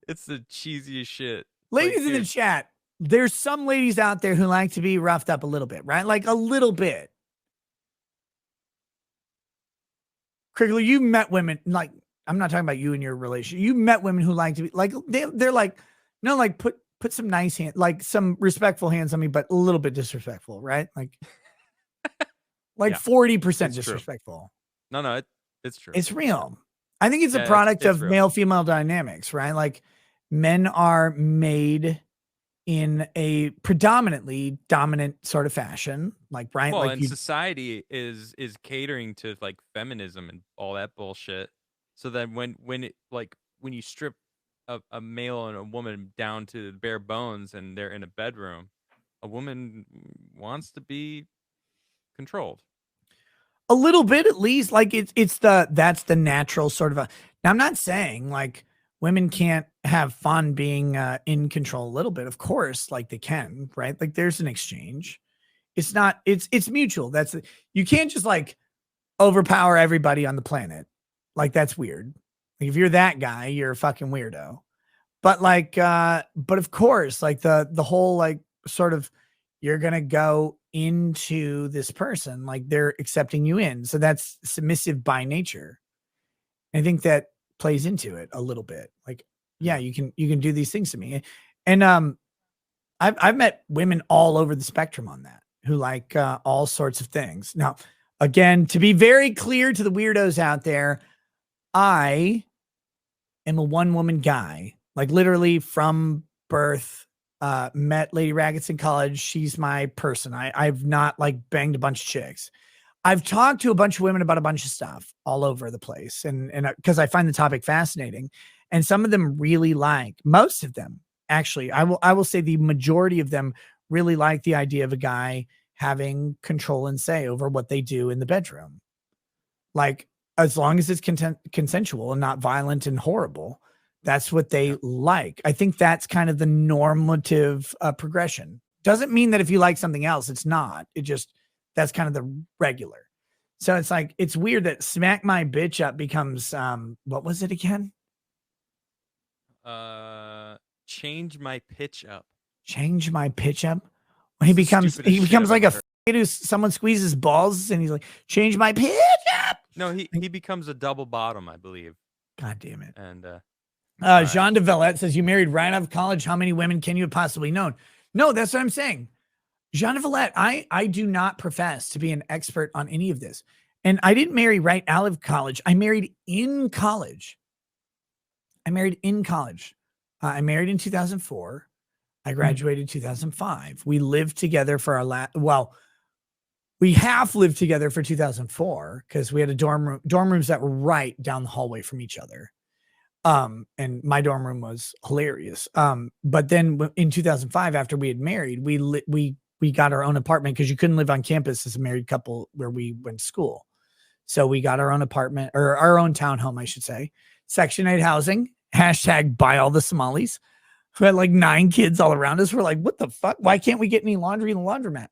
It's the cheesiest shit. Ladies in the chat, there's some ladies out there who like to be roughed up a little bit, right? Like a little bit. Criggler, you met women, like, I'm not talking about you and your relationship. You met women who like to be like, they're like, no, like put some nice hands, like some respectful hands on me, but a little bit disrespectful, right? Like 40% disrespectful. True. No, it's true. It's real. I think it's a product of male-female dynamics, right? Like men are made in a predominantly dominant sort of fashion, like, right? Well, like and society is catering to like feminism and all that bullshit. So then when you strip a male and a woman down to the bare bones and they're in a bedroom, a woman wants to be controlled. A little bit, at least. Like that's the natural sort of now I'm not saying like women can't have fun being in control a little bit. Of course, like they can, right? Like there's an exchange. It's not, it's mutual. You can't just like overpower everybody on the planet. Like that's weird. Like if you're that guy, you're a fucking weirdo. But like, but of course, like the whole like sort of, you're going to go into this person, like they're accepting you in. So that's submissive by nature. I think that plays into it a little bit. Like, yeah, you can do these things to me. And I've met women all over the spectrum on that who like all sorts of things. Now, again, to be very clear to the weirdos out there, I am a one-woman guy, like literally from birth. Met Lady Raggets in college. She's my person. I've not like banged a bunch of chicks. I've talked to a bunch of women about a bunch of stuff all over the place. And because I find the topic fascinating, and some of them really like, most of them actually, I will say the majority of them really like the idea of a guy having control and say over what they do in the bedroom. Like, as long as it's consensual and not violent and horrible, that's what they like. I think that's kind of the normative progression. Doesn't mean that if you like something else, it's not. It just, that's kind of the regular. So it's like, it's weird that smack my bitch up becomes, what was it again? Change my pitch up. Change my pitch up? When he becomes like a who someone squeezes balls and he's like, change my pitch up. No, he becomes a double bottom, I believe. God damn it. And Jean de Villette says, you married right out of college. How many women can you have possibly known? No, that's what I'm saying. Jean de Villette, I do not profess to be an expert on any of this. And I didn't marry right out of college. I married in college. I married in 2004. I graduated in 2005. We lived together for we half lived together for 2004 because we had a dorm rooms that were right down the hallway from each other. And my dorm room was hilarious. But then in 2005, after we had married, we got our own apartment because you couldn't live on campus as a married couple where we went to school. So we got our own apartment, or our own townhome, I should say. Section 8 housing, hashtag buy all the Somalis. We had like 9 kids all around us. We're like, what the fuck? Why can't we get any laundry in the laundromat?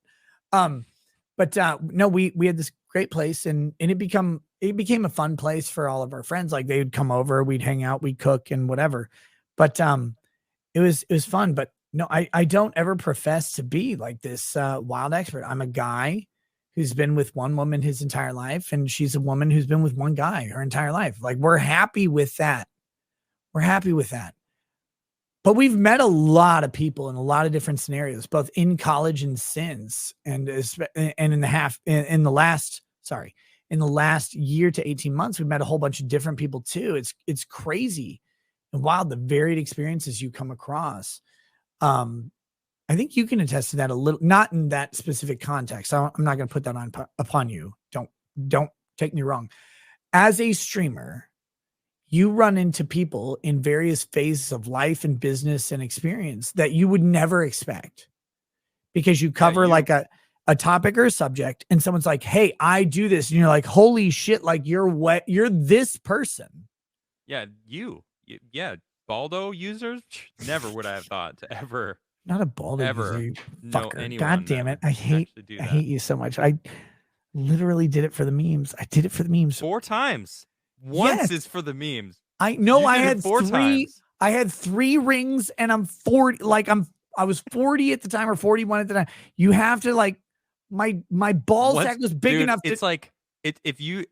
But no, we had this great place, and it became a fun place for all of our friends. Like they would come over, we'd hang out, we'd cook and whatever. But it was fun. But no, I don't ever profess to be like this wild expert. I'm a guy who's been with one woman his entire life, and she's a woman who's been with one guy her entire life. Like we're happy with that. We're happy with that. But we've met a lot of people in a lot of different scenarios, both in college and since, and in the last year to 18 months, we've met a whole bunch of different people too. It's crazy and wild, the varied experiences you come across. I think you can attest to that a little, not in that specific context. I'm not going to put that upon you. Don't take me wrong. As a streamer, you run into people in various phases of life and business and experience that you would never expect, because you cover like a topic or a subject and someone's like, hey, I do this. And you're like, holy shit. Like you're this person. Yeah. Yeah. Baldo users. Never would I have thought to ever. Not a Baldo ever user. Fucker. God damn it. I hate you so much. I literally did it for the memes. I did it for the memes 4 times. Once is for the memes. I know. I had 3 I had 3 rings and I'm 40. Like I was 40 at the time or 41 at the time. You have to like my ball sack was big enough it's to like if you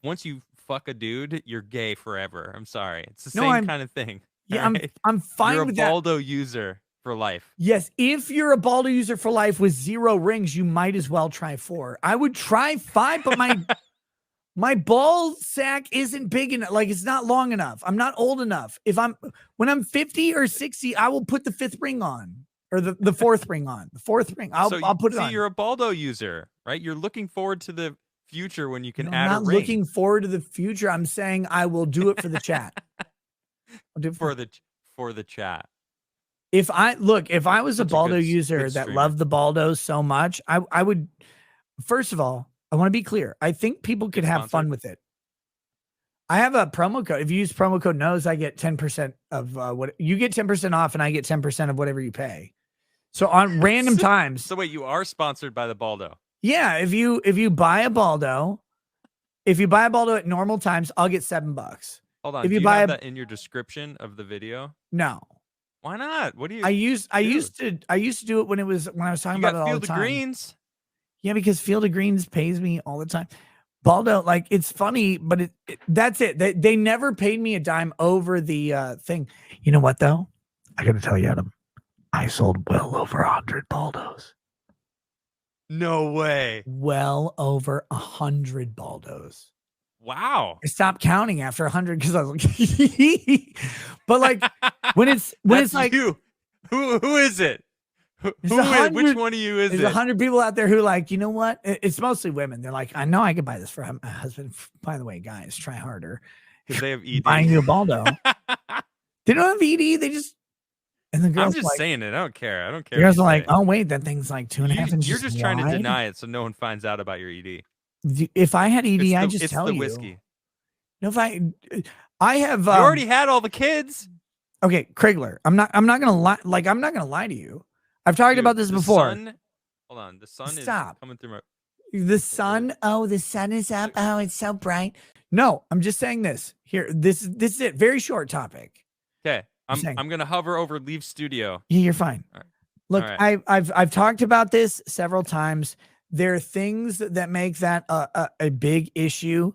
once you fuck a dude, you're gay forever. I'm sorry. It's the no, same kind of thing. All yeah, right? I'm You're fine a with that. Baldo user for life. Yes, if you're a Baldo user for life with 0 rings, you might as well try 4. I would try 5, but my ball sack isn't big enough. Like it's not long enough. I'm not old enough. When I'm 50 or 60, I will put the 5th ring on or the 4th ring on. The 4th ring. I'll put it on. You're a Baldo user, right? You're looking forward to the future when you can No, I'm add a not ring looking forward to the future. I'm saying I will do it for the chat. I'll do it for the chat. If I was a Baldo user that loved the Baldos so much, I would, first of all, I want to be clear. I think people could have fun with it. I have a promo code. If you use promo code NOS, I get 10% of what you get 10% off and I get 10% of whatever you pay. So on random times. So wait, you are sponsored by the Baldo. Yeah. If you buy a Baldo, at normal times, I'll get $7. Hold on. If you do buy have that in your description of the video? No. Why not? What do you? I used to do it when I was talking about it all the time. Field of Greens. Yeah, because Field of Greens pays me all the time. Baldo, like it's funny, but that's it. They never paid me a dime over the thing. You know what though? I got to tell you, Adam, I sold well over 100 Baldos. No way. Well over 100 Baldos. Wow. I stopped counting after 100 because I was like, but like when it's like you. Who is it? Which one of you is it? There's 100 people out there who like, you know what? It's mostly women. They're like, I know I could buy this for my husband. By the way, guys, try harder. Because they have ED. Buying you a Baldo. They don't have ED. They just, and the girls I'm just saying it. I don't care. The girls are like, oh wait, that thing's like 2.5 inches. You're just trying to deny it so no one finds out about your ED. If I had ED, I just tell you. It's the whiskey. No, if I have. You already had all the kids. Okay, Krigler. I'm not gonna lie. Like I'm not gonna lie to you. I've talked about this before. Hold on. The sun is coming through my. The sun. Oh, the sun is up. Oh, it's so bright. No, I'm just saying this. Here, this is it. Very short topic. Okay, I'm gonna hover over leave studio. Yeah, you're fine. Right. Look, right. I've talked about this several times. There are things that make that a big issue.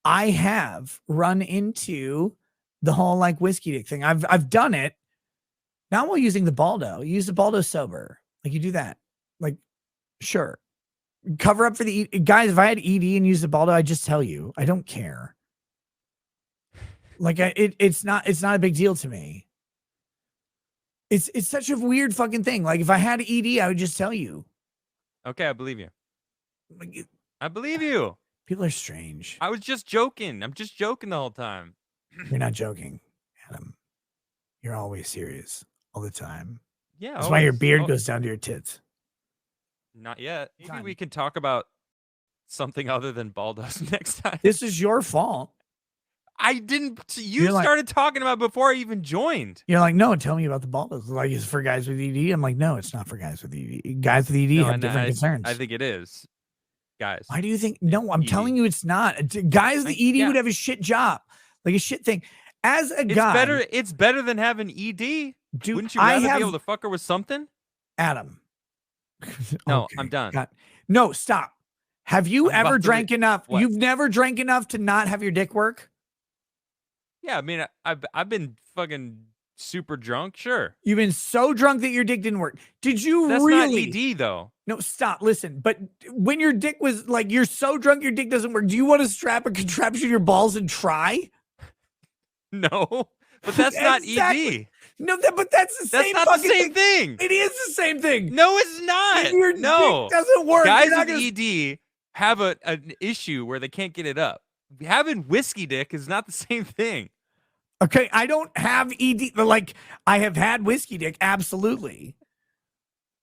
I have run into the whole like whiskey dick thing. I've done it. Not while using the Baldo. You use the Baldo sober. Like you do that. Like, sure. Cover up for the guys. If I had ED and used the Baldo, I'd just tell you. I don't care. Like it's not a big deal to me. It's such a weird fucking thing. Like if I had ED, I would just tell you. Okay, I believe you. I believe you. People are strange. I was just joking. I'm just joking the whole time. You're not joking, Adam. You're always serious all the time. Yeah. That's why your beard goes down to your tits. Not yet. Maybe we can talk about something other than Baldos next time. This is your fault. I didn't. You started talking about before I even joined. You're like, no, tell me about the Baldos. Like, it's for guys with ED. I'm like, no, it's not for guys with ED. Guys with ED have different concerns. I think it is. Guys. Why do you think? No, I'm telling you, it's not. Guys with ED would have a shit job, like a shit thing. As a guy, it's better than having ED. Dude, wouldn't you rather be able to fuck her with something? Adam. No, okay. I'm done. God. No, stop. Have you ever drank enough? What? You've never drank enough to not have your dick work? Yeah, I mean, I've been fucking super drunk, sure. You've been so drunk that your dick didn't work. Did you That's really? That's not ED, though. No, stop. Listen, but when your dick was like, you're so drunk your dick doesn't work, do you want to strap a contraption to your balls and try? No, but that's not ED. No, but that's the same. That's not the same thing. It is the same thing. No, it's not. Your dick doesn't work. Guys with ED have an issue where they can't get it up. Having whiskey dick is not the same thing. Okay, I don't have ED. Like, I have had whiskey dick, absolutely.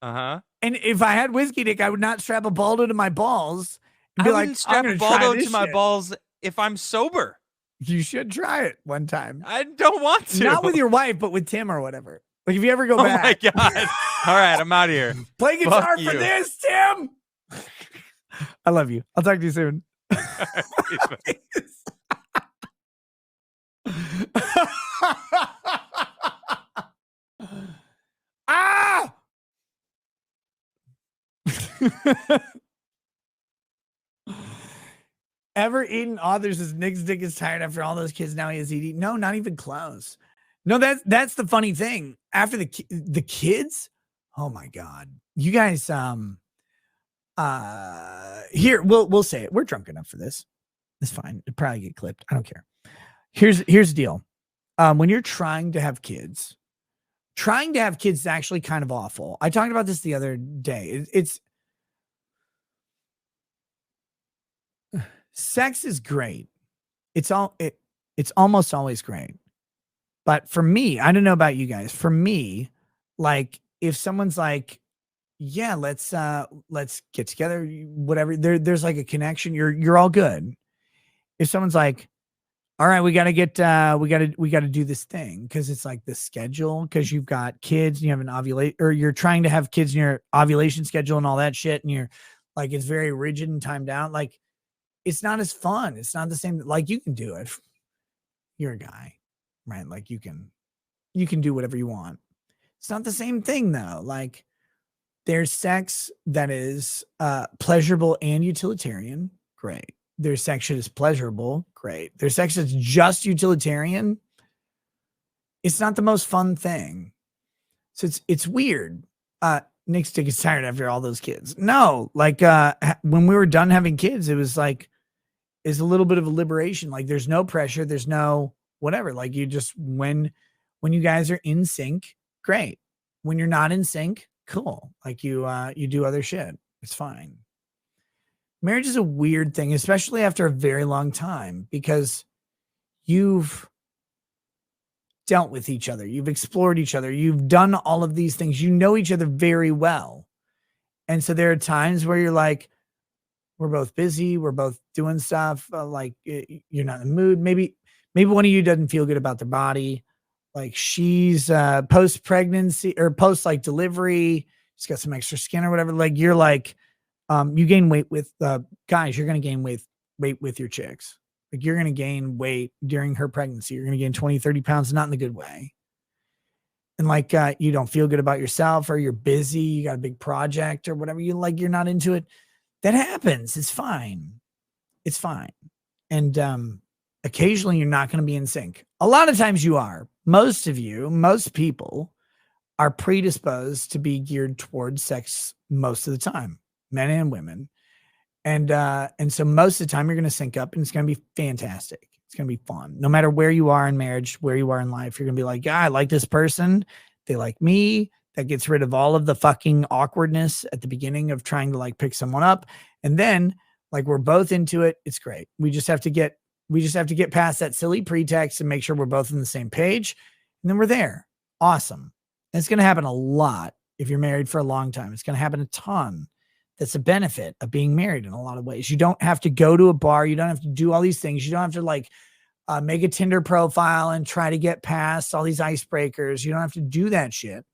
Uh-huh. And if I had whiskey dick, I would not strap a Baldo to my balls and be like, strap a Baldo to my balls if I'm sober. You should try it one time. I don't want to. Not with your wife, but with Tim or whatever. Like, if you ever go back. Oh, my God. All right, I'm out of here. Play guitar for this, Tim. I love you. I'll talk to you soon. All right, Ever eaten authors says Nick's dick is tired after all those kids. Now he has ED. No, not even close. No, that's the funny thing. After the kids, oh my god, you guys. Here we'll say it. We're drunk enough for this. It's fine. It'll probably get clipped. I don't care. Here's the deal. When you're trying to have kids is actually kind of awful. I talked about this the other day. It's sex is great. It's almost always great. But for me, I don't know about you guys. For me, like if someone's like, yeah, let's get together, whatever, there's like a connection, you're all good. If someone's like, all right, we got to do this thing because it's like the schedule, because you've got kids and you have an ovulate, or you're trying to have kids in your ovulation schedule and all that shit, and you're like, it's very rigid and timed out. Like, it's not as fun. It's not the same. Like, you can do it. You're a guy, right? Like you can do whatever you want. It's not the same thing though. Like, there's sex that is pleasurable and utilitarian. Great. There's sex that is pleasurable. Great. There's sex that's just utilitarian. It's not the most fun thing. So it's weird. Nick's dick is tired after all those kids. No, like when we were done having kids, it was like, it's a little bit of a liberation. Like there's no pressure. There's no whatever. Like you just, when you guys are in sync, great. When you're not in sync, cool. Like you do other shit. It's fine. Marriage is a weird thing, especially after a very long time, because you've dealt with each other. You've explored each other. You've done all of these things. You know each other very well. And so there are times where you're like, we're both busy. We're both doing stuff. Like you're not in the mood. Maybe one of you doesn't feel good about their body. Like she's post pregnancy or post like delivery. She's got some extra skin or whatever. Like you're like, you gain weight with guys. You're going to gain weight with your chicks. Like you're going to gain weight during her pregnancy. You're going to gain 20, 30 pounds, not in the good way. And like, you don't feel good about yourself, or you're busy. You got a big project or whatever. You're not into it. That happens. It's fine. It's fine. And occasionally you're not going to be in sync. A lot of times you are. Most people are predisposed to be geared towards sex most of the time, men and women. And so most of the time you're going to sync up, and it's going to be fantastic. It's going to be fun. No matter where you are in marriage, where you are in life, you're going to be like, yeah, I like this person. They like me. That gets rid of all of the fucking awkwardness at the beginning of trying to like pick someone up. And then like, we're both into it. It's great. We just have to get past that silly pretext and make sure we're both on the same page. And then we're there. Awesome. And it's going to happen a lot if you're married for a long time. It's going to happen a ton. That's a benefit of being married in a lot of ways. You don't have to go to a bar. You don't have to do all these things. You don't have to like make a Tinder profile and try to get past all these icebreakers. You don't have to do that shit.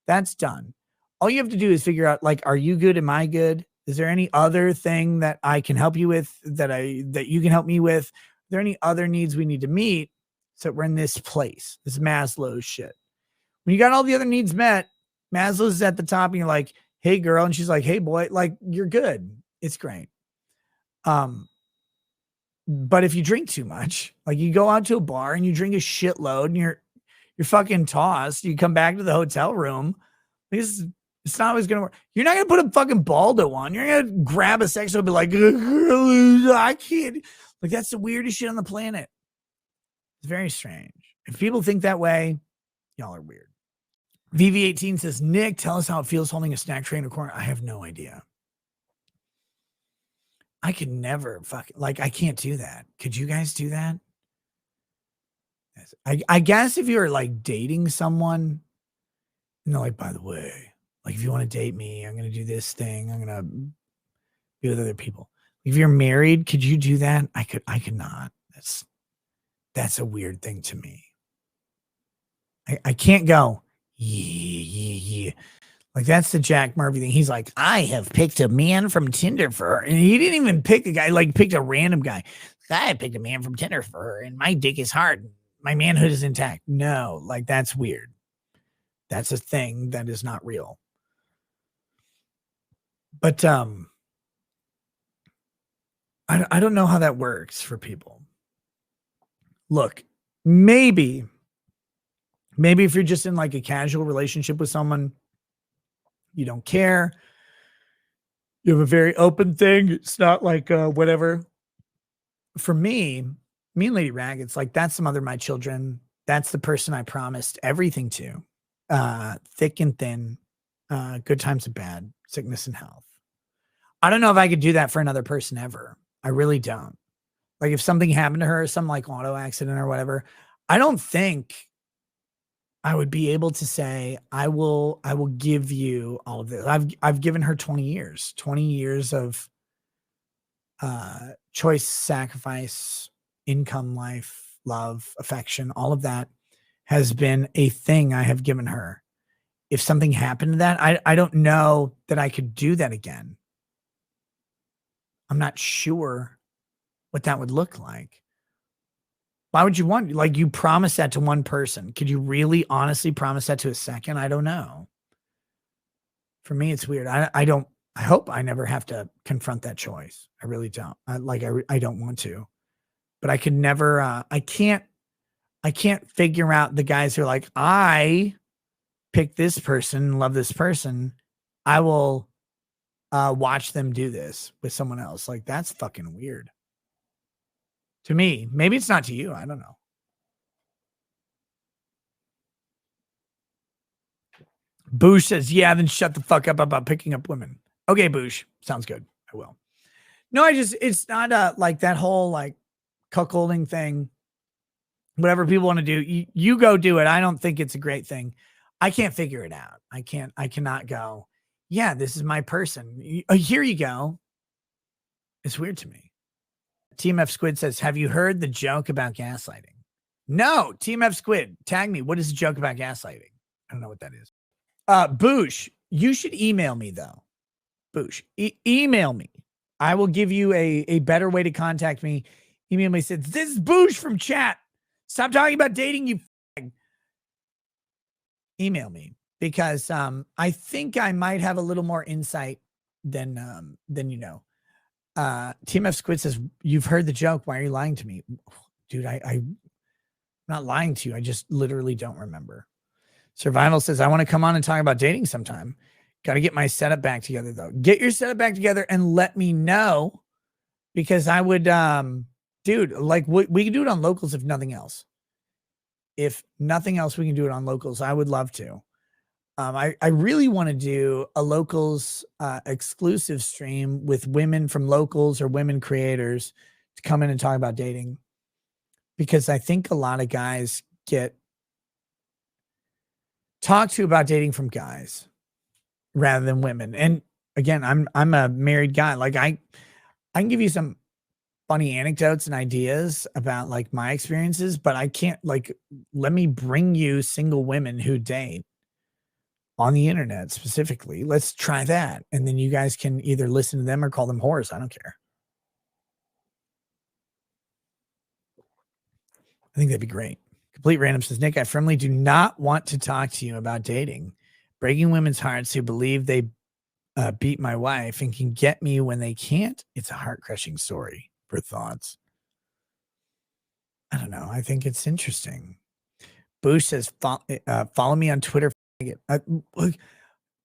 That's done. All you have to do is figure out, like, are you good? Am I good? Is there any other thing that I can help you with, that you can help me with? Are there any other needs we need to meet so we're in this place, this Maslow's shit? When you got all the other needs met, Maslow's at the top and you're like, hey girl. And she's like, hey boy, like you're good. It's great. But if you drink too much, like you go out to a bar and you drink a shitload and you're fucking tossed, you come back to the hotel room, it's not always going to work. You're not going to put a fucking Baldo on. You're going to grab a sex and be like, I can't. Like, that's the weirdest shit on the planet. It's very strange. If people think that way, y'all are weird. VV18 says, Nick, tell us how it feels holding a snack tray in a corner. I have no idea. I could never I can't do that. Could you guys do that? I guess if you're like dating someone and they're like, by the way, like if you want to date me, I'm going to do this thing. I'm going to be with other people. If you're married, could you do that? I could not. That's a weird thing to me. I can't go, yeah. Like that's the Jack Murphy thing. He's like, I have picked a man from Tinder for her. And he didn't even pick a guy, like picked a random guy. I picked a man from Tinder for her and my dick is hard. My manhood is intact. No, like that's weird. That's a thing that is not real. But I don't know how that works for people. Look, maybe if you're just in like a casual relationship with someone, you don't care. You have a very open thing. It's not like whatever. For me and Lady Rag, it's like that's the mother of my children. That's the person I promised everything to. Thick and thin, good times and bad, sickness and health. I don't know if I could do that for another person ever. I really don't. Like if something happened to her, some like auto accident or whatever, I don't think I would be able to say, I will give you all of this. I've given her 20 years of choice, sacrifice, income, life, love, affection, all of that has been a thing I have given her. If something happened to that, I don't know that I could do that again. I'm not sure what that would look like. Why would you want, like, you promise that to one person? Could you really honestly promise that to a second? I don't know. For me, it's weird. I hope I never have to confront that choice. I really don't. I don't want to, but I could never, I can't figure out the guys who are like, I pick this person, love this person. I will watch them do this with someone else. Like, that's fucking weird to me. Maybe it's not to you. I don't know. Boosh says, yeah, then shut the fuck up about picking up women. Okay, Boosh. Sounds good. I will. No, it's not like that whole like cuckolding thing. Whatever people want to do, you go do it. I don't think it's a great thing. I can't figure it out. I cannot go, yeah, this is my person. Here you go. It's weird to me. Team F Squid says, have you heard the joke about gaslighting? No, Team F Squid, tag me. What is the joke about gaslighting? I don't know what that is. Boosh, you should email me though. Boosh, email me. I will give you a better way to contact me. Email me, says, this is Boosh from chat. Stop talking about dating, you f***ing. Email me because I think I might have a little more insight than you know. Team F Squid says, you've heard the joke. Why are you lying to me? Dude, I'm not lying to you. I just literally don't remember. Survival says, I want to come on and talk about dating sometime. Got to get my setup back together, though. Get your setup back together and let me know, because I would, dude, like we can do it on locals if nothing else. If nothing else, we can do it on locals. I would love to. I really want to do a locals exclusive stream with women from locals or women creators to come in and talk about dating, because I think a lot of guys get talked to about dating from guys rather than women. And again, I'm a married guy. Like I can give you some funny anecdotes and ideas about like my experiences, but I can't like, let me bring you single women who date on the internet specifically. Let's try that. And then you guys can either listen to them or call them whores. I don't care. I think that'd be great. Complete Random says, Nick, I firmly do not want to talk to you about dating. Breaking women's hearts who believe they beat my wife and can get me when they can't. It's a heart-crushing story. For thoughts. I don't know. I think it's interesting. Boosh says, follow me on Twitter.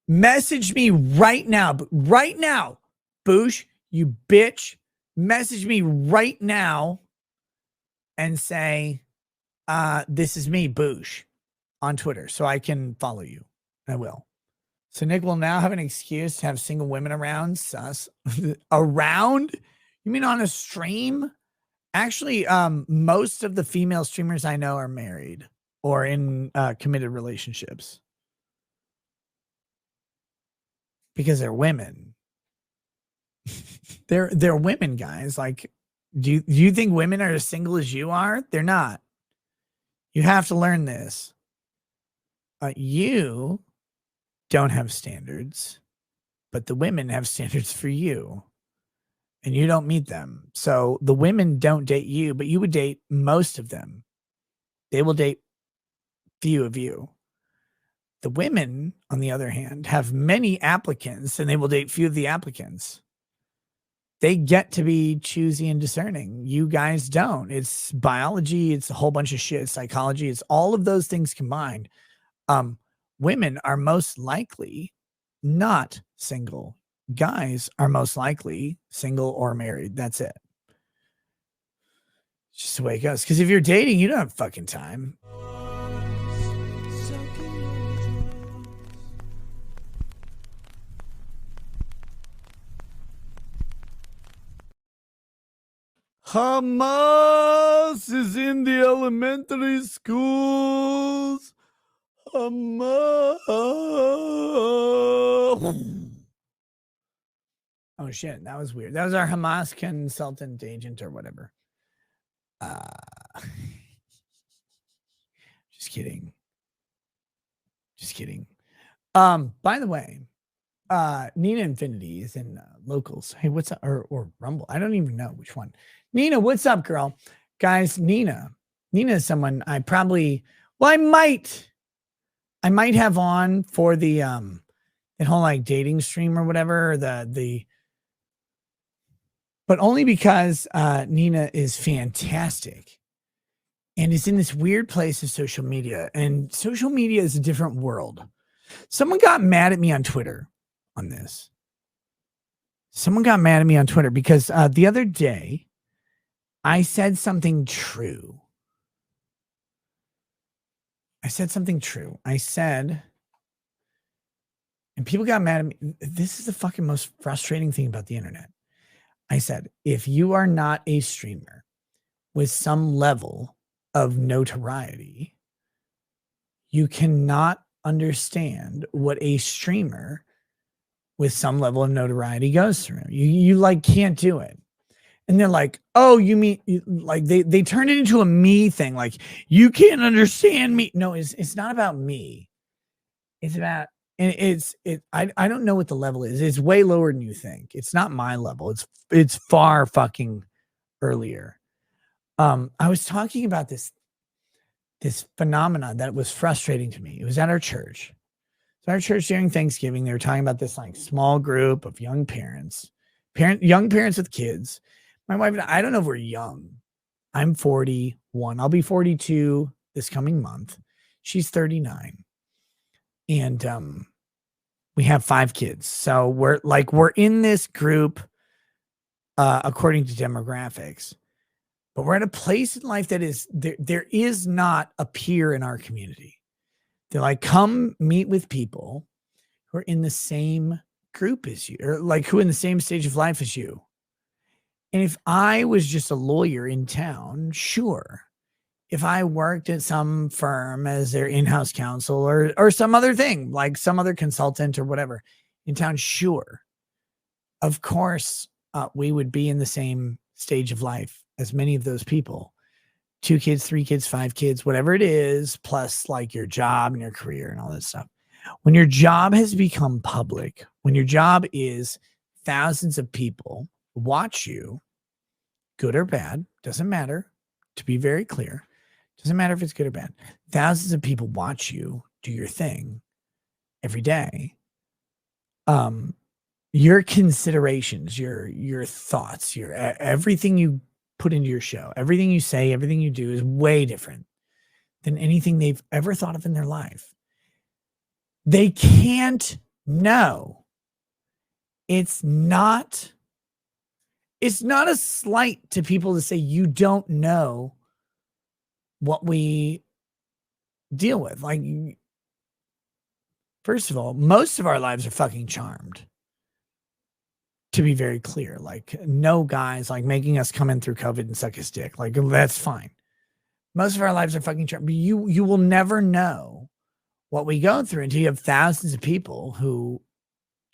Message me right now. Right now. Boosh, you bitch. Message me right now and say, this is me, Boosh, on Twitter, so I can follow you. I will. So Nick will now have an excuse to have single women around. Sus. Around? You mean on a stream? Actually, most of the female streamers I know are married or in committed relationships because they're women. they're women, guys. Like, do you think women are as single as you are? They're not. You have to learn this. You don't have standards, but the women have standards for you. And you don't meet them. So the women don't date you, but you would date most of them. They will date few of you. The women, on the other hand, have many applicants and they will date few of the applicants. They get to be choosy and discerning. You guys don't. It's biology. It's a whole bunch of shit. It's psychology. It's all of those things combined. Women are most likely not single. Guys are most likely single or married. That's it. It's just the way it goes. Because if you're dating, you don't have fucking time. Hamas is in the elementary schools. Hamas. Oh shit, that was weird. That was our Hamas consultant agent or whatever. Just kidding. Just kidding. By the way, Nina Infinity is in locals. Hey, what's up? Or Rumble? I don't even know which one. Nina, what's up, girl? Guys, Nina is someone I probably, well, I might have on for the whole like dating stream or whatever, or but only because Nina is fantastic and is in this weird place of social media, and social media is a different world. Someone got mad at me on Twitter on this. Someone got mad at me on Twitter because the other day I said something true. I said, and people got mad at me. This is the fucking most frustrating thing about the internet. I said, if you are not a streamer with some level of notoriety, you cannot understand what a streamer with some level of notoriety goes through. You like can't do it. And they're like, oh, you mean like they turned it into a me thing. Like, you can't understand me. No, it's not about me. It's about, and I don't know what the level is. It's way lower than you think. It's not my level. It's far fucking earlier. I was talking about this phenomenon that was frustrating to me. It was at our church. So our church during Thanksgiving, they were talking about this like small group of young parents with kids. My wife and I don't know if we're young. I'm 41. I'll be 42 this coming month. She's 39. And we have 5 kids. So we're in this group according to demographics. But we're at a place in life that is there is not a peer in our community. They're like, come meet with people who are in the same group as you, or like who are in the same stage of life as you. And if I was just a lawyer in town, sure. If I worked at some firm as their in-house counsel or some other thing, like some other consultant or whatever in town, sure. Of course, we would be in the same stage of life as many of those people. 2 kids, 3 kids, 5 kids, whatever it is, plus like your job and your career and all that stuff. When your job has become public, when your job is thousands of people watch you, good or bad, doesn't matter, to be very clear, doesn't matter if it's good or bad. Thousands of people watch you do your thing every day. Your considerations, your thoughts, your everything you put into your show, everything you say, everything you do is way different than anything they've ever thought of in their life. They can't know. It's not a slight to people to say you don't know what we deal with. Like, first of all, most of our lives are fucking charmed. To be very clear, like no guys like making us come in through COVID and suck his dick. Like, that's fine. Most of our lives are fucking charmed. But you will never know what we go through until you have thousands of people who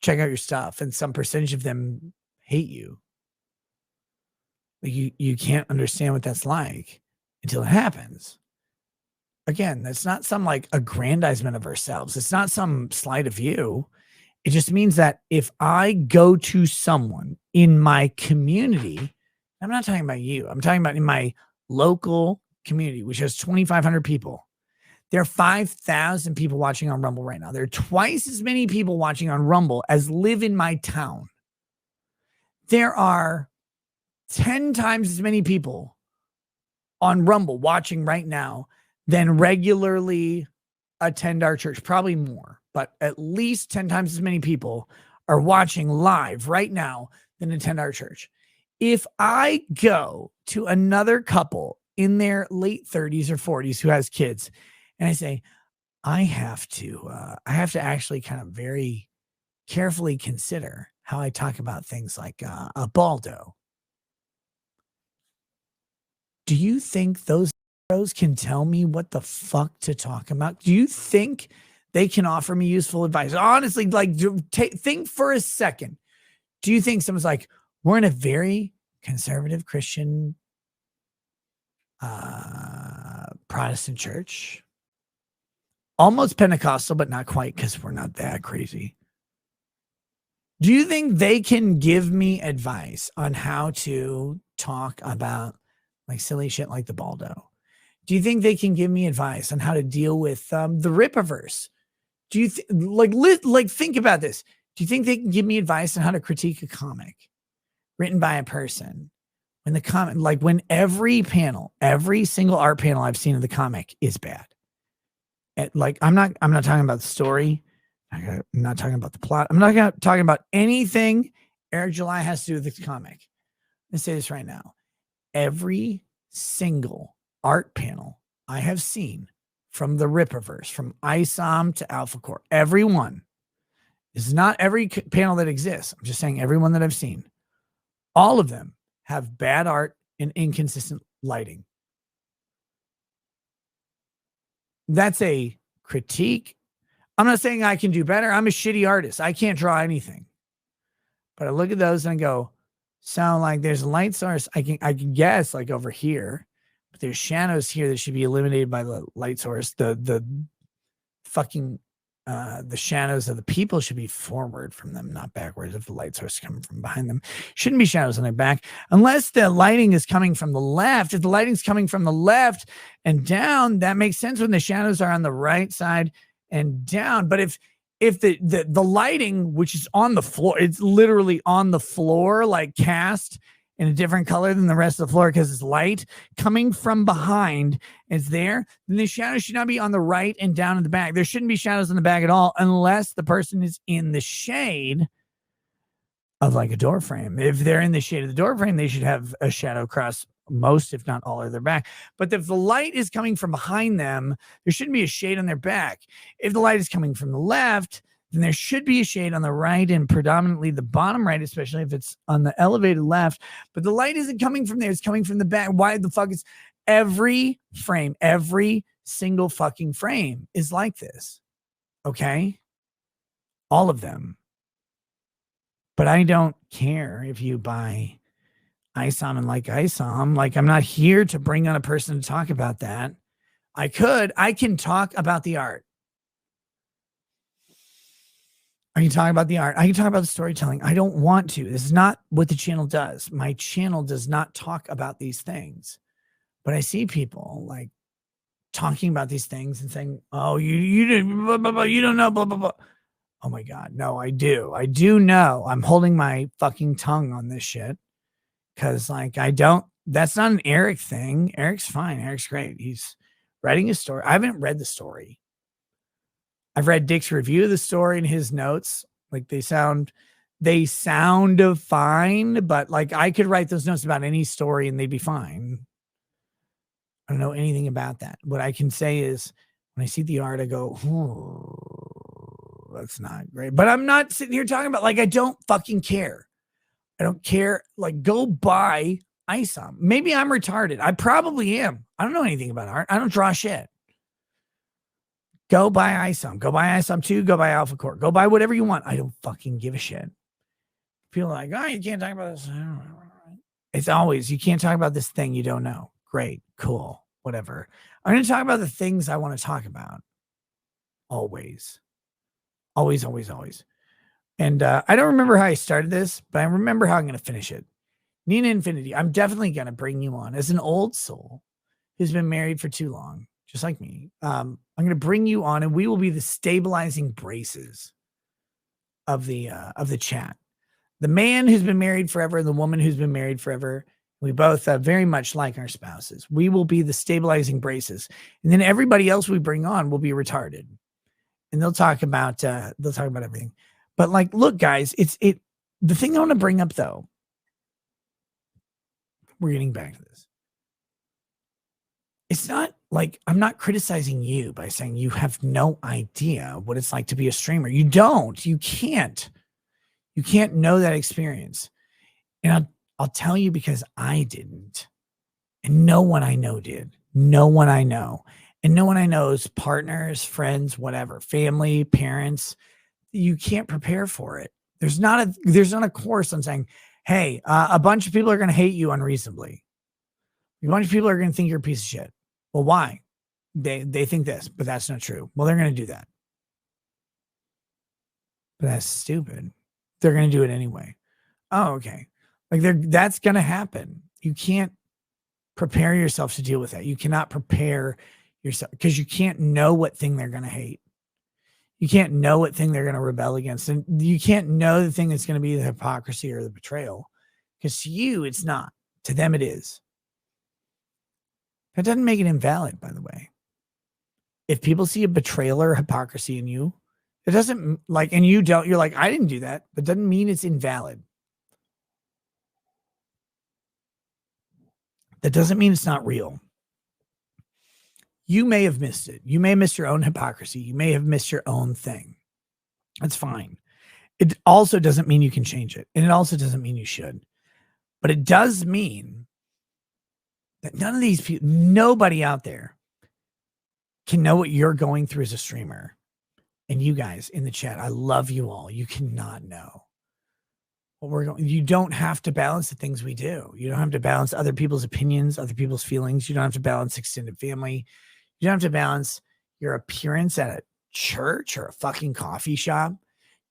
check out your stuff and some percentage of them hate you. Like you can't understand what that's like until it happens. Again, that's not some like aggrandizement of ourselves. It's not some slight of you. It just means that if I go to someone in my community, I'm not talking about you. I'm talking about in my local community, which has 2,500 people. There are 5,000 people watching on Rumble right now. There are twice as many people watching on Rumble as live in my town. There are 10 times as many people on Rumble watching right now than regularly attend our church. Probably more, but at least 10 times as many people are watching live right now than attend our church. If I go to another couple in their late 30s or 40s who has kids, and I say, I have to actually kind of very carefully consider how I talk about things like a Baldo. Do you think those can tell me what the fuck to talk about? Do you think they can offer me useful advice? Honestly, like, think for a second. Do you think someone's like, we're in a very conservative Christian Protestant church, almost Pentecostal, but not quite, because we're not that crazy. Do you think they can give me advice on how to talk about like silly shit like the Baldo? Do you think they can give me advice on how to deal with the Rippaverse? Do you think about this? Do you think they can give me advice on how to critique a comic written by a person when the comic, like when every single art panel I've seen of the comic is bad? Like I'm not talking about the story. I'm not talking about the plot. I'm not talking about anything Eric July has to do with this comic. Let's say this right now. Every single art panel I have seen from the Rippaverse, from ISOM to Alpha Core, every one. This is not every panel that exists. I'm just saying every one that I've seen. All of them have bad art and inconsistent lighting. That's a critique. I'm not saying I can do better. I'm a shitty artist. I can't draw anything. But I look at those and I go, sound like there's a light source. I can guess like over here, but there's shadows here that should be eliminated by the light source. The fucking the shadows of the people should be forward from them, not backwards. If the light source is coming from behind them, shouldn't be shadows on their back unless the lighting is coming from the left. If the lighting's coming from the left and down, that makes sense when the shadows are on the right side and down. But if the lighting, which is on the floor, it's literally on the floor, like cast in a different color than the rest of the floor because it's light coming from behind, it's there, then the shadows should not be on the right and down in the back. There shouldn't be shadows in the back at all unless the person is in the shade of like a door frame. If they're in the shade of the door frame, they should have a shadow across most, if not all, of their back. But if the light is coming from behind them, there shouldn't be a shade on their back. If the light is coming from the left, then there should be a shade on the right and predominantly the bottom right, especially if it's on the elevated left. But the light isn't coming from there. It's coming from the back. Why the fuck is every frame, every single fucking frame is like this? Okay? All of them. But I don't care if you buy ISOM and like ISOM. Like, I'm not here to bring on a person to talk about that. I can talk about the art. I can talk about the art. I can talk about the storytelling. I don't want to. This is not what the channel does. My channel does not talk about these things. But I see people like talking about these things and saying, oh, you didn't, blah, blah, blah, you don't know, blah, blah, blah. Oh my God. No, I do. I do know. I'm holding my fucking tongue on this shit. Cause like, that's not an Eric thing. Eric's fine. Eric's great. He's writing a story. I haven't read the story. I've read Dick's review of the story and his notes. Like they sound fine, but like I could write those notes about any story and they'd be fine. I don't know anything about that. What I can say is when I see the art, I go, oh, that's not great. But I'm not sitting here talking about like, I don't fucking care. I don't care. Like, go buy ISOM. Maybe I'm retarded. I probably am. I don't know anything about art. I don't draw shit. Go buy ISOM. Go buy ISOM 2. Go buy Alpha Core. Go buy whatever you want. I don't fucking give a shit. People are like, oh, you can't talk about this. It's always, you can't talk about this thing you don't know. Great. Cool. Whatever. I'm going to talk about the things I want to talk about. Always. Always, always, always. And I don't remember how I started this, but I remember how I'm going to finish it. Nina Infinity, I'm definitely going to bring you on as an old soul who's been married for too long. just like me. I'm going to bring you on, and we will be the stabilizing braces of the chat. The man who's been married forever, the woman who's been married forever. We both very much like our spouses. We will be the stabilizing braces, and then everybody else we bring on will be retarded, and they'll talk about everything. But like, look, guys, the thing I want to bring up though. We're getting back to this. It's not like I'm not criticizing you by saying you have no idea what it's like to be a streamer. You don't. You can't. You can't know that experience. And I'll tell you because I didn't. And no one I know did. No one I know. And no one I know's partners, friends, whatever, family, parents. You can't prepare for it. There's not a course on saying, hey, a bunch of people are going to hate you unreasonably. A bunch of people are going to think you're a piece of shit. Well, why? They think this, but that's not true. Well, they're going to do that. But that's stupid. They're going to do it anyway. Oh, okay. Like that's going to happen. You can't prepare yourself to deal with that. You cannot prepare yourself because you can't know what thing they're going to hate. You can't know what thing they're going to rebel against. And you can't know the thing that's going to be the hypocrisy or the betrayal. Because to you, it's not. To them, it is. That doesn't make it invalid, by the way. If people see a betrayal or hypocrisy in you, it doesn't like, and you don't, you're like, I didn't do that, but doesn't mean it's invalid. That doesn't mean it's not real. You may have missed it. You may have missed your own hypocrisy. You may have missed your own thing. That's fine. It also doesn't mean you can change it. And it also doesn't mean you should. But it does mean that none of these people, nobody out there can know what you're going through as a streamer. And you guys in the chat, I love you all. You cannot know what we're going. You don't have to balance the things we do. You don't have to balance other people's opinions, other people's feelings. You don't have to balance extended family. You don't have to balance your appearance at a church or a fucking coffee shop.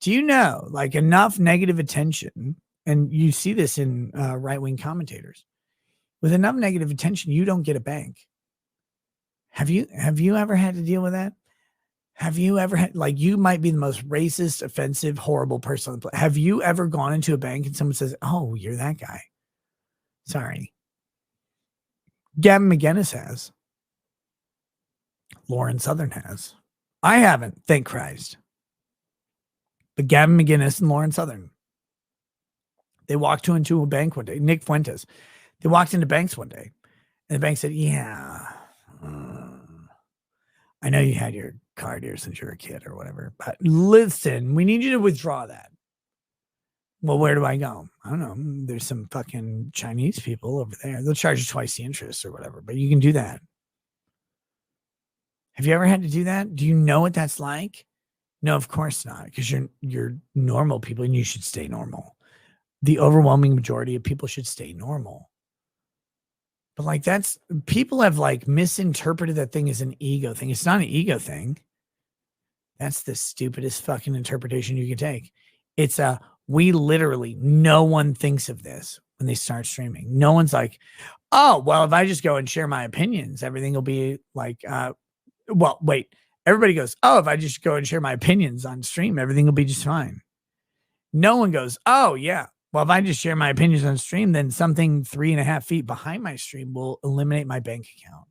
Do you know, like, enough negative attention, and you see this in right-wing commentators, with enough negative attention, you don't get a bank. Have you ever had to deal with that? Have you ever had, like, you might be the most racist, offensive, horrible person on the planet. Have you ever gone into a bank and someone says, oh, you're that guy? Sorry. Gavin McGinnis has. Lauren Southern has. I haven't, thank Christ. But Gavin McGinnis and Lauren Southern, they walked into a bank one day. Nick Fuentes, they walked into banks one day, and the bank said, yeah, I know you had your card here since you were a kid or whatever, but listen, we need you to withdraw that. Well, where do I go? I don't know. There's some fucking Chinese people over there. They'll charge you twice the interest or whatever, but you can do that. Have you ever had to do that? Do you know what that's like? No, of course not, because you're normal people and you should stay normal. The overwhelming majority of people should stay normal. But like, people have like misinterpreted that thing as an ego thing. It's not an ego thing. That's the stupidest fucking interpretation you can take. It's we literally, no one thinks of this when they start streaming. No one's like, oh, well, if I just go and share my opinions, everything will be like, well, wait, everybody goes, oh, if I just go and share my opinions on stream, everything will be just fine. No one goes, oh, yeah, well, if I just share my opinions on stream, then something 3.5 feet behind my stream will eliminate my bank account,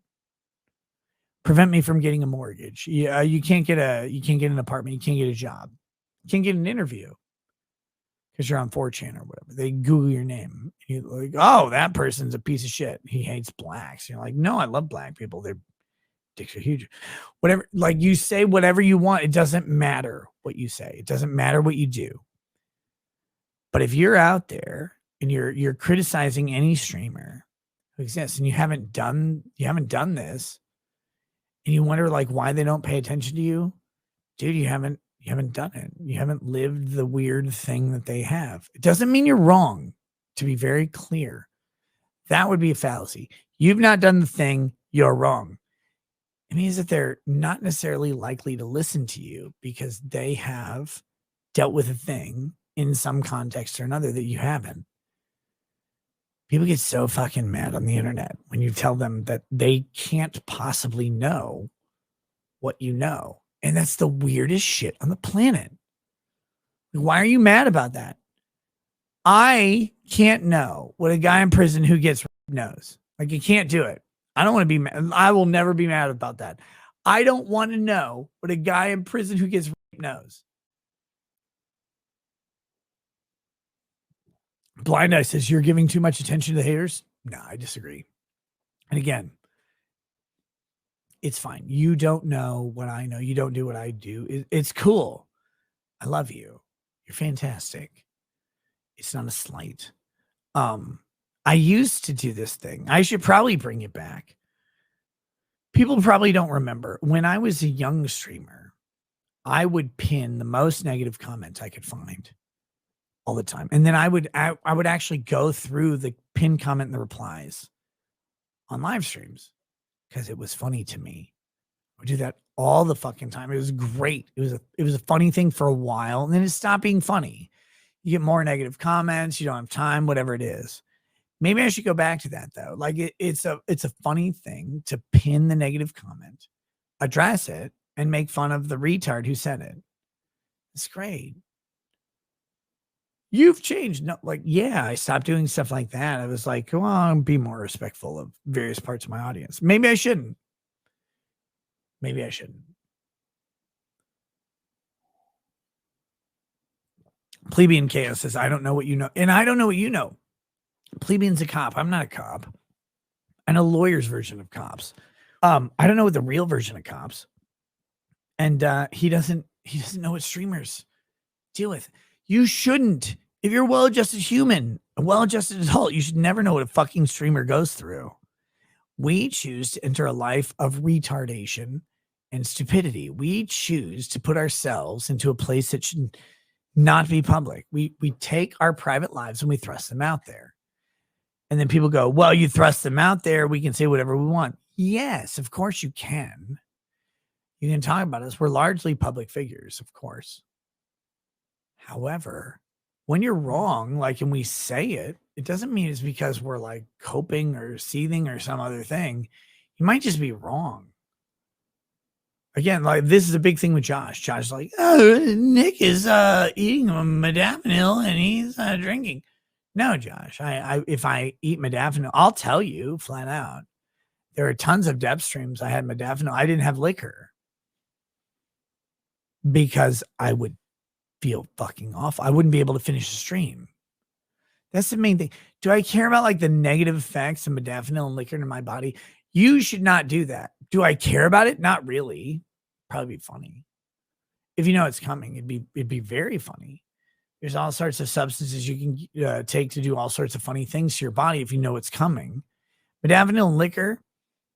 prevent me from getting a mortgage. You can't get an apartment. You can't get a job. You can't get an interview because you're on 4chan or whatever. They Google your name. You're like, oh, that person's a piece of shit. He hates blacks. You're like, no, I love black people. Their dicks are huge. Whatever. Like, you say whatever you want. It doesn't matter what you say. It doesn't matter what you do. But if you're out there and you're criticizing any streamer who exists and you haven't done this, and you wonder like why they don't pay attention to you, dude, you haven't done it. You haven't lived the weird thing that they have. It doesn't mean you're wrong, to be very clear. That would be a fallacy. You've not done the thing, you're wrong. It means that they're not necessarily likely to listen to you because they have dealt with a thing in some context or another that you haven't. People get so fucking mad on the internet when you tell them that they can't possibly know what you know. And that's the weirdest shit on the planet. Why are you mad about that? I can't know what a guy in prison who gets raped knows. Like, you can't do it. I don't want to be mad. I will never be mad about that. I don't want to know what a guy in prison who gets raped knows. Blind Eye says, you're giving too much attention to the haters. No, I disagree. And again, it's fine. You don't know what I know. You don't do what I do. It's cool. I love you. You're fantastic. It's not a slight. I used to do this thing. I should probably bring it back. People probably don't remember. When I was a young streamer, I would pin the most negative comments I could find all the time. And then I would actually go through the pinned comment and the replies on live streams because it was funny to me. I would do that all the fucking time. It was great. It was a funny thing for a while, and then it stopped being funny. You get more negative comments, you don't have time, whatever it is. Maybe I should go back to that though. Like it's a funny thing to pin the negative comment, address it, and make fun of the retard who said it. It's great. You've changed. No, like, yeah, I stopped doing stuff like that. I was like, come on, be more respectful of various parts of my audience. Maybe I shouldn't. Maybe I shouldn't. Plebeian Chaos says, I don't know what you know. And I don't know what you know. Plebeian's a cop. I'm not a cop. I know lawyer's version of cops. I don't know what the real version of cops. And he doesn't know what streamers deal with. You shouldn't. If you're a well-adjusted human, a well-adjusted adult, you should never know what a fucking streamer goes through. We choose to enter a life of retardation and stupidity. We choose to put ourselves into a place that should not be public. We take our private lives and we thrust them out there. And then people go, well, you thrust them out there, we can say whatever we want. Yes, of course you can. You can talk about us. We're largely public figures, of course. However, when you're wrong, like, and we say it, it doesn't mean it's because we're like coping or seething or some other thing. You might just be wrong. Again, like, this is a big thing with Josh. Josh is like, oh, Nick is eating a modafinil and he's drinking. No, Josh, if I eat modafinil, I'll tell you flat out. There are tons of depth streams I had modafinil. I didn't have liquor because I would feel fucking off. I wouldn't be able to finish the stream. That's the main thing. Do I care about like the negative effects of modafinil and liquor in my body? You should not do that. Do I care about it? Not really. Probably be funny. If you know it's coming, it'd be very funny. There's all sorts of substances you can take to do all sorts of funny things to your body if you know it's coming. Modafinil and liquor.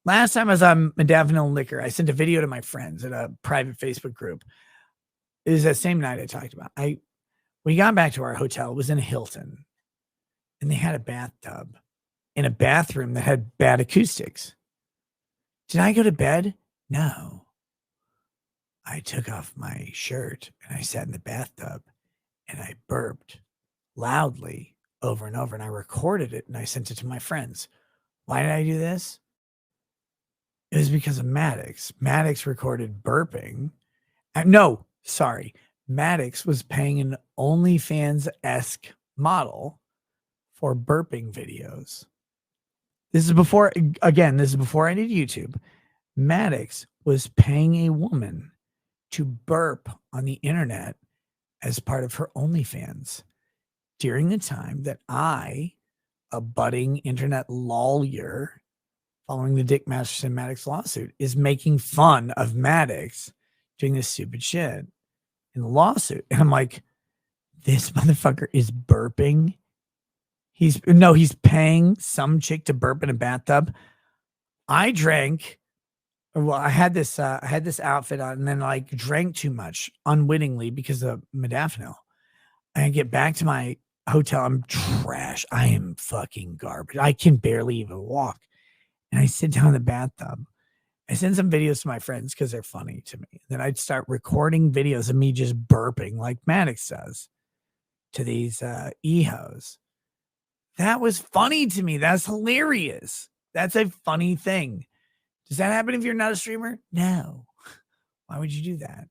Last time I was on modafinil and liquor, I sent a video to my friends in a private Facebook group. It was that same night I talked about. We got back to our hotel. It was in a Hilton. And they had a bathtub in a bathroom that had bad acoustics. Did I go to bed? No. I took off my shirt and I sat in the bathtub and I burped loudly over and over, and I recorded it and I sent it to my friends. Why did I do this? It was because of Maddox. Maddox recorded burping. No, sorry. Maddox was paying an OnlyFans-esque model for burping videos. This is before I did YouTube. Maddox was paying a woman to burp on the internet as part of her OnlyFans during the time that I, a budding internet lawyer following the Dick Masterson Maddox lawsuit, is making fun of Maddox doing this stupid shit in the lawsuit. And I'm like, this motherfucker is burping. He's paying some chick to burp in a bathtub. I had this outfit on and then like drank too much unwittingly because of modafinil. I get back to my hotel. I'm trash. I am fucking garbage. I can barely even walk. And I sit down in the bathtub. I send some videos to my friends because they're funny to me. Then I'd start recording videos of me just burping like Maddox does to these EHOs. That was funny to me. That's hilarious. That's a funny thing. Does that happen if you're not a streamer? No. Why would you do that?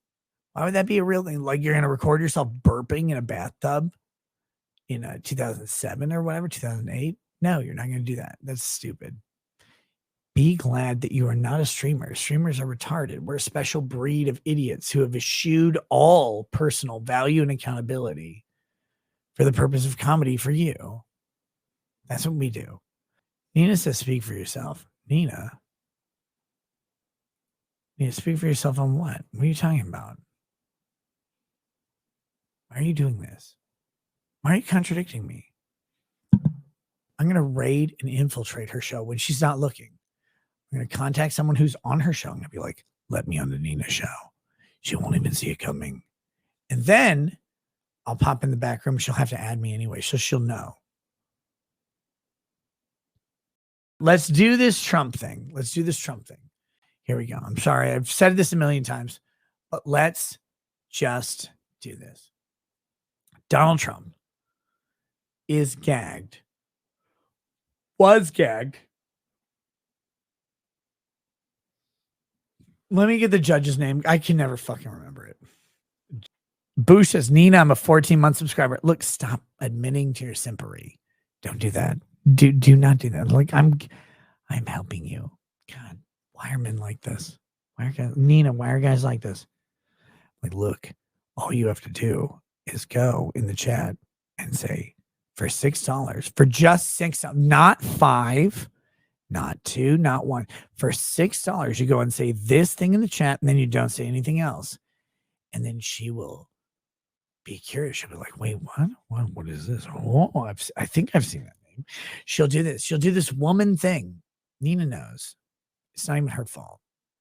Why would that be a real thing? Like you're going to record yourself burping in a bathtub in 2007 or whatever, 2008? No, you're not going to do that. That's stupid. Be glad that you are not a streamer. Streamers are retarded. We're a special breed of idiots who have eschewed all personal value and accountability for the purpose of comedy for you. That's what we do. Nina says, speak for yourself. Nina, speak for yourself on what? What are you talking about? Why are you doing this? Why are you contradicting me? I'm going to raid and infiltrate her show when she's not looking. I'm going to contact someone who's on her show. I'm going to be like, let me on the Nina show. She won't even see it coming. And then I'll pop in the back room. She'll have to add me anyway, so she'll know. Let's do this Trump thing. Here we go. I'm sorry. I've said this a million times, but let's just do this. Donald Trump was gagged. Let me get the judge's name. I can never fucking remember it. Boo says, Nina, I'm a 14-month subscriber. Look, stop admitting to your simpery. Don't do that. Do not do that. Like I'm helping you. God, why are men like this? Nina, why are guys like this? Like, look, all you have to do is go in the chat and say, for $6, for just $6, not $5, not $2, not $1, for $6, you go and say this thing in the chat, and then you don't say anything else. And then she will be curious. She'll be like, wait, what is this? Oh, I think I've seen that name. She'll do this. She'll do this woman thing. Nina knows. It's not even her fault.